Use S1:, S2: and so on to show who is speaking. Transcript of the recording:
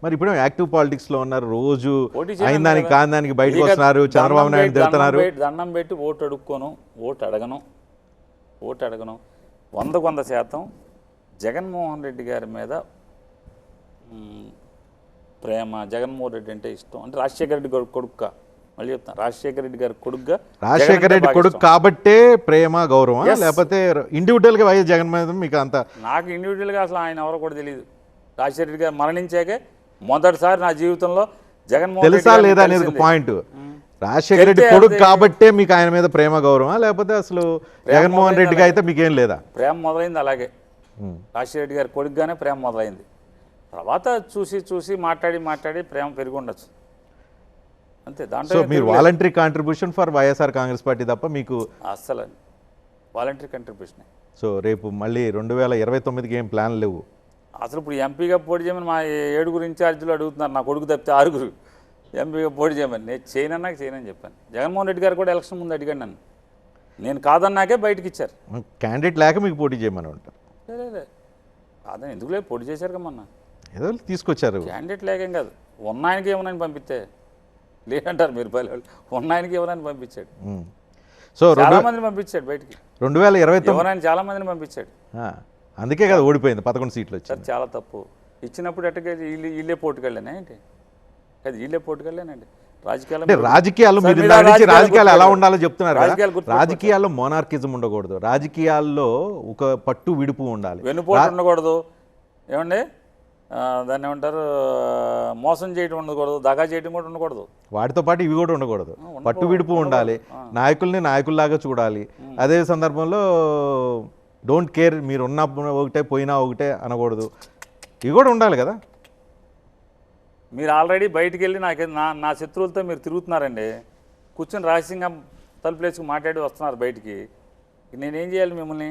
S1: మరి ఇప్పుడు యాక్టివ్ పాలిటిక్స్లో ఉన్నారు, రోజు
S2: పోటీ
S1: అయిన
S2: చేయడం
S1: దానికి
S2: కదా.
S1: కాని దానికి బయటకు
S2: ఇక
S1: వస్తున్నారు, చంద్రబాబు నాయుడు తిడుతున్నారు.
S2: దండం పెట్టి ఓటు అడుక్కోను, ఓటు అడగను 100% జగన్మోహన్ రెడ్డి గారి మీద ప్రేమ, జగన్మోహన్ రెడ్డి అంటే ఇష్టం. అంటే రాజశేఖర రెడ్డి గారి కొడుకు, మళ్ళీ చెప్తాను, రాజశేఖర రెడ్డి గారి కొడుకుగా,
S1: రాజశేఖర రెడ్డి కొడుకు కాబట్టే ప్రేమ గౌరవం, లేకపోతే ఇండివిజువల్గా వైఎస్ జగన్ మీద మీకు అంత?
S2: నాకు ఇండివిజువల్గా అసలు ఆయన ఎవరో కూడా తెలియదు. రాజశేఖర రెడ్డి గారు మరణించాకే మొదటిసారి నా జీవితంలో జగన్మోహన్ రెడ్డి
S1: తెలుసా లేదా అనేది పాయింట్. రాజశేఖర రెడ్డి కొడుకు కాబట్టే మీకు ఆయన మీద ప్రేమ గౌరవం, లేకపోతే అసలు జగన్మోహన్ రెడ్డిగా అయితే మీకేం లేదా?
S2: ప్రేమ మొదలైంది అలాగే, రాజశేఖర రెడ్డి గారి కొడుకుగానే ప్రేమ మొదలైంది. తర్వాత చూసి మాట్లాడి ప్రేమ పెరిగి ఉండొచ్చు అంతే. దాంట్లో
S1: మీరు voluntary contribution for YSR Congress party తప్ప మీకు
S2: అస్సలు వాలంటరీ కంట్రిబ్యూషన్.
S1: సో రేపు మళ్ళీ 2029కి ఏం ప్లాన్ లేవు?
S2: అసలు ఇప్పుడు ఎంపీగా పోటీ చేయమని మా 7 ఇన్ఛార్జీలు అడుగుతున్నారు, నా కొడుకు తప్పితే 6 ఎంపీగా పోటీ చేయమని. నేను చేయనని చెప్పాను. జగన్మోహన్ రెడ్డి గారు కూడా ఎలక్షన్ ముందు అడిగాను నన్ను, నేను కాదన్నాకే బయటకు ఇచ్చారు.
S1: క్యాండిడేట్ లేక మీకు పోటీ చేయమని ఉంటారు?
S2: లేదు కాదని ఎందుకు లేదు, పోటీ చేశారు కమ్మన్నా,
S1: ఏదో తీసుకొచ్చారు.
S2: క్యాండిడేట్ లేకేం కాదు, ఉన్నాయనకి ఏమనని పంపిస్తే లేదంటారు మీరు పల్లె, ఉన్నాయనకి ఎవరని పంపించాడు.
S1: సో
S2: చాలా మందిని పంపించాడు బయటికి,
S1: 2029
S2: చాలా మందిని పంపించాడు.
S1: అందుకే కదా ఓడిపోయింది, 11 సీట్లు వచ్చాయి.
S2: చాలా తప్పు. ఇచ్చినప్పుడు ఎట్టగా వీళ్ళే పోటుకెళ్ళానా ఏంటి? అది వీళ్ళే పోటుకెళ్ళానండి.
S1: రాజకీయాల్లో మీరు రాజకీయాలు ఎలా ఉండాలో చెప్తున్నారు. రాజకీయాల్లో మోనార్కిజం ఉండకూడదు, రాజకీయాల్లో ఒక పట్టు విడుపు ఉండాలి,
S2: వెన్నుపోటు ఉండకూడదు. ఏమండి దాన్ని ఏమంటారు, మోసం చేయడం ఉండకూడదు, దగా చేయడం కూడా ఉండకూడదు.
S1: వాటితో పాటు ఇవి కూడా ఉండకూడదు, పట్టు విడుపు ఉండాలి, నాయకుల్ని నాయకుల్లాగా చూడాలి. అదే సందర్భంలో డోంట్ కేర్, మీరు ఉన్న ఒకటే పోయినా ఒకటే అనకూడదు, ఇవి కూడా ఉండాలి కదా.
S2: మీరు ఆల్రెడీ బయటికి వెళ్ళి నా శత్రువులతో మీరు తిరుగుతున్నారండి, కూర్చొని రహస్యంగా తలుపులేసుకు మాట్లాడి వస్తున్నారు బయటికి. నేనేం చేయాలి మిమ్మల్ని?